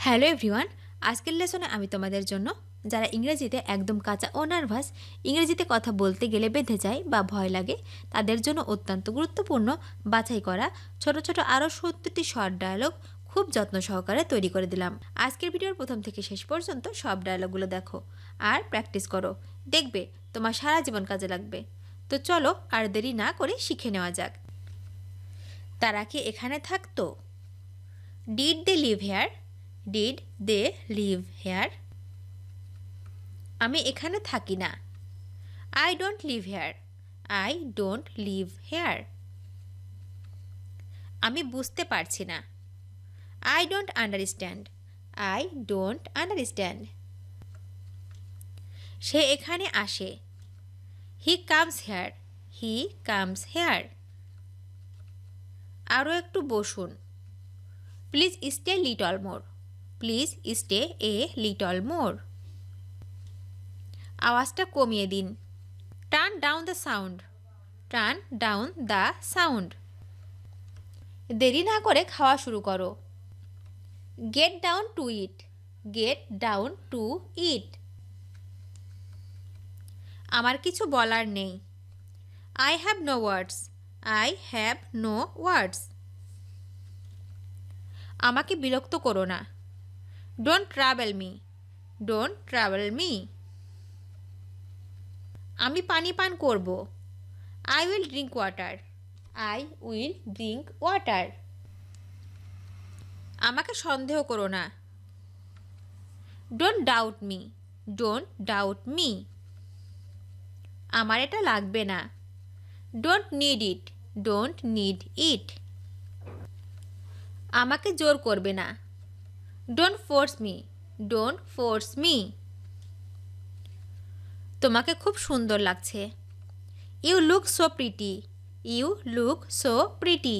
Hello everyone, আজকের লেসনে আমি তোমাদের জন্য যারা ইংরেজিতে একদম কাঁচা ও নার্ভাস, ইংরেজিতে কথা বলতে গেলে বেঁধে যায় বা ভয় লাগে, তাদের জন্য অত্যন্ত গুরুত্বপূর্ণ বাছাই করা ছোট ছোট আরও 70টি শর্ট ডায়ালগ খুব যত্ন সহকারে তৈরি করে দিলাম। আজকের ভিডিওর প্রথম থেকে শেষ পর্যন্ত সব ডায়ালগগুলো দেখো আর প্র্যাকটিস করো, দেখবে তোমার সারা জীবন কাজে লাগবে। তো চলো আর দেরি না করে শিখে নেওয়া যাক। তারা কি এখানে থাকতো? Did they live here? Did they live here? আমি এখানে থাকি না। I don't live here. I don't live here. আমি বুঝতে পারছি না। I don't understand. I don't understand. সে এখানে আসে। He comes here. He comes here. আরও একটু বসুন। Please stay little more. Please stay a little more. আওয়াজটা কমিয়ে দিন। Turn down the sound. Turn down the sound. দেরি না করে খাওয়া শুরু করো। Get down to it. Get down to it. আমার কিছু বলার নেই। I have no words. I have no words. আমাকে বিরক্ত করো না। Don't trouble me. Don't trouble me. আমি পানি পান করব। I will drink water. I will drink water. আমাকে সন্দেহ করো না। Don't doubt me. Don't doubt me. আমার এটা লাগবে না। Don't need it. Don't need it. আমাকে জোর করবে না। Don't force me. Don't force me. তোমাকে খুব সুন্দর লাগছে। You look so pretty. You look so pretty.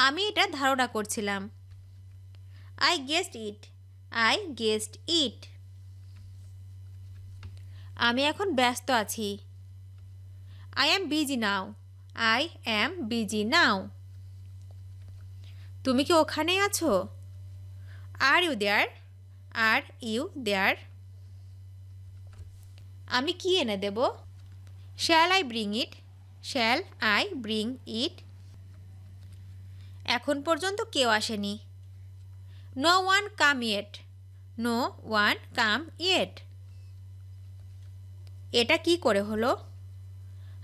আমি এটা ধারণা করছিলাম। I guessed it. I guessed it. আমি এখন ব্যস্ত আছি। I am busy now. I am busy now. তুমি কি ওখানেই আছো? Are you there? Are you there? আমি কি এনে দেব? Shall I bring it? Shall I bring it? এখন পর্যন্ত কেউ আসেনি। No one come yet. No one come yet. এটা কি করে হলো?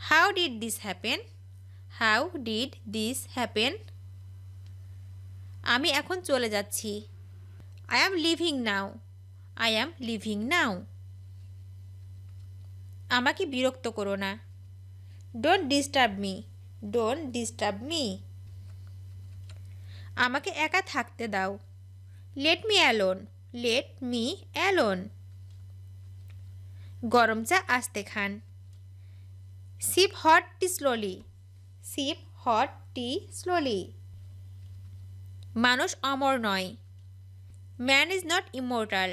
How did this happen? How did this happen? আমি এখন চলে যাচ্ছি। I am leaving now. I am leaving now. আমাকে বিরক্ত করো না। Don't disturb me. Don't disturb me. আমাকে একা থাকতে দাও। Let me alone. Let me alone. গরম চা আস্তে খান। Sip hot tea slowly. Sip hot tea slowly. মানুষ অমর নয়। Man is not immortal.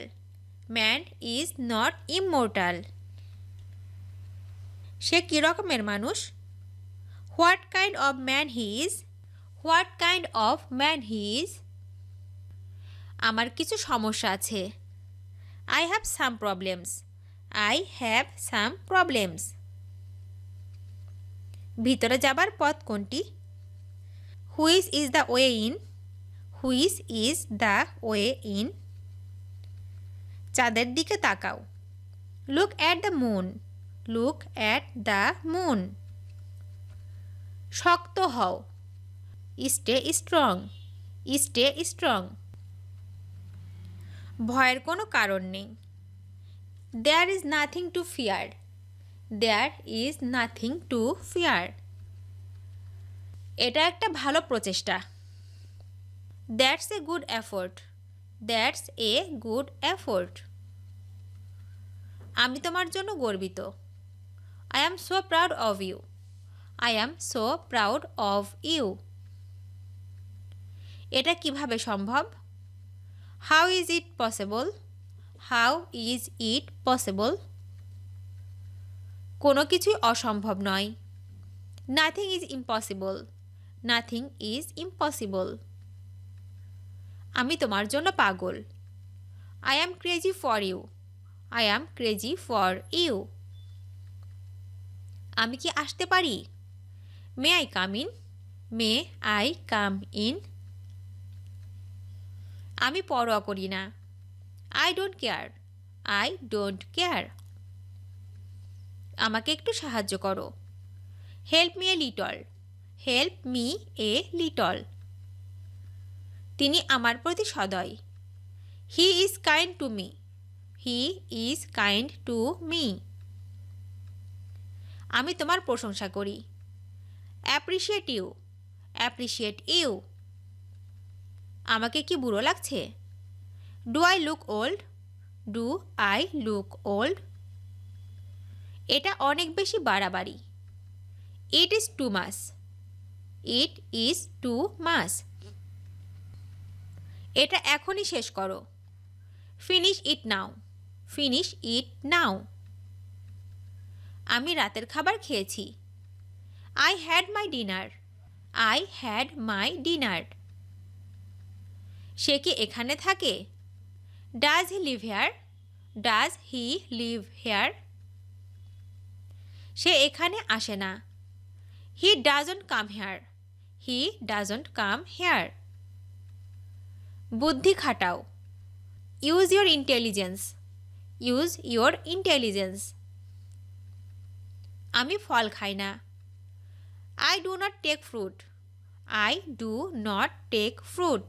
Man is not immortal. সে কী রকমের মানুষ? What kind of man he is? What kind of man he is? আমার কিছু সমস্যা আছে। I have some problems. I have some problems. ভিতরে যাবার পথ কোনটি? Which is the way in? Which is the way in? চাঁদের দিকে তাকাও। Look at the moon. Look at the moon. শক্ত হও। Stay strong. Stay strong. ভয়ের কোনো কারণ নেই। There is nothing to fear. There is nothing to fear. এটা একটা ভালো প্রচেষ্টা। That's a good effort. That's a good effort. আমি তোমার জন্য গর্বিত। I am so proud of you. I am so proud of you. এটা কিভাবে সম্ভব? How is it possible? How is it possible? কোনো কিছুই অসম্ভব নয়। Nothing is impossible. Nothing is impossible. আমি তোমার জন্য পাগল। I am crazy for you. I am crazy for you. আমি কি আসতে পারি? May I come in? May I come in? আমি পরোয়া করি না। I don't care. I don't care. আমাকে একটু সাহায্য করো। Help me a little. Help me a little. তিনি আমার প্রতি সদয়। He is kind to me. He is kind to me. আমি তোমার প্রশংসা করি। Appreciate you. Appreciate you. আমাকে কি বুড়ো লাগছে? Do I look old? Do I look old? এটা অনেক বেশি বাড়াবাড়ি। It is too much. It is too much. এটা এখনই শেষ করো। Finish it now. Finish it now. আমি রাতের খাবার খেয়েছি। I had my dinner. I had my dinner. সে কি এখানে থাকে? Does he live here? Does he live here? সে এখানে আসে না। He doesn't come here. He doesn't come here. বুদ্ধি খাটাও। Use your intelligence. Use your intelligence. আমি ফল খাই না। I do not take fruit. I do not take fruit.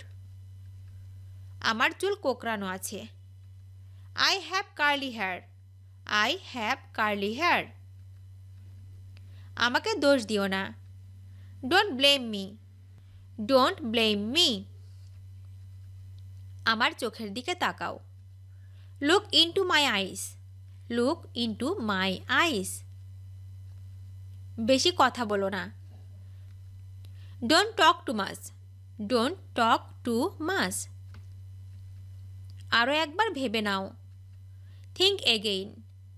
আমার চুল কোঁকড়ানো আছে। I have curly hair. I have curly hair. আমাকে দোষ দিও না। Don't blame me. Don't blame me. আমার চোখের দিকে তাকাও। Look into my eyes. Look into my eyes. বেশি কথা বলো না। Don't talk too much. Don't talk too much. আরও একবার ভেবে নাও। Think again.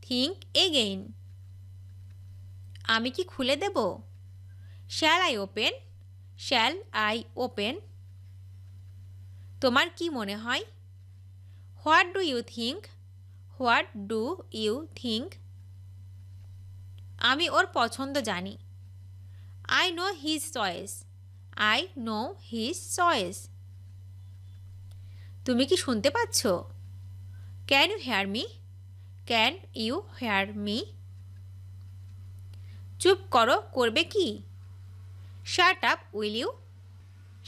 Think again. আমি কি খুলে দেব? Shall I open? Shall I open? তোমার কি মনে হয়? What do you think? What do you think? আমি ওর পছন্দ জানি। I know his choice. I know his choice. তুমি কি শুনতে পাচ্ছ? Can you hear me? Can you hear me? চুপ করো, করবে কি? Shut up, will you?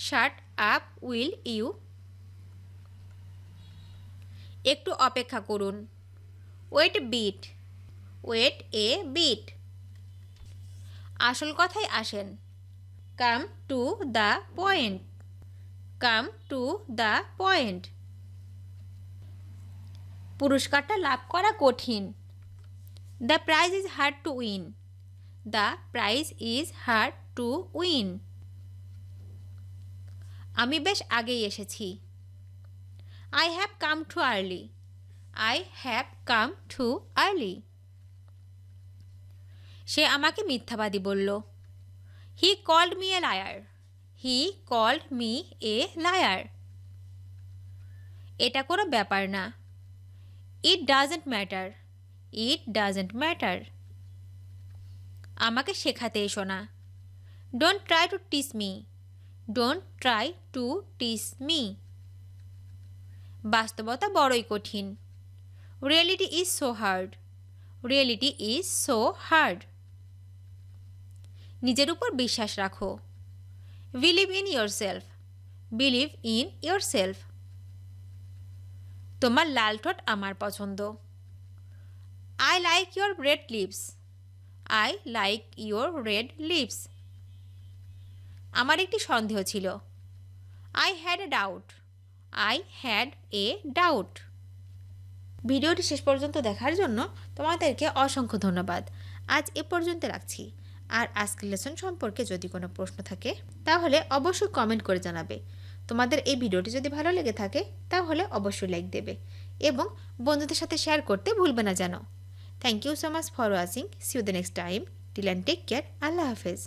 Shut up, will you? একটু অপেক্ষা করুন। Wait a bit. Wait a bit. আসল কথায় আসেন। Come to the point. Come to the point. পুরস্কারটা লাভ করা কঠিন। The prize is hard to win. The prize is hard to win. আমি বেশ আগেই এসেছি। I have come too early. I have come too early. সে আমাকে মিথ্যাবাদী বলল। He called me a liar. He called me a liar. এটা কোনো ব্যাপার না। It doesn't matter. It doesn't matter. আমাকে শেখাতে এসো না। Don't try to teach me. Don't try to teach me. বাস্তবতা বড়ই কঠিন। Reality is so hard. Reality is so hard. নিজের উপর বিশ্বাস রাখো। Believe in yourself. Believe in yourself. তোমার লাল ঠোঁট আমার পছন্দ। I like your red lips. I like your red lips. আমার একটি সন্দেহ ছিল। I had a doubt. I had a doubt. ভিডিওটি শেষ পর্যন্ত দেখার জন্য তোমাদেরকে অসংখ্য ধন্যবাদ। আজ এ পর্যন্ত রাখছি। আর আজকের লেসন সম্পর্কে যদি কোনো প্রশ্ন থাকে তাহলে অবশ্যই কমেন্ট করে জানাবে। তোমাদের এই ভিডিওটি যদি ভালো লেগে থাকে তাহলে অবশ্যই লাইক দেবে এবং বন্ধুদের সাথে শেয়ার করতে ভুলবে না যেন। Thank you so much for watching. See you the next time. Till and take care. আল্লাহ হাফেজ।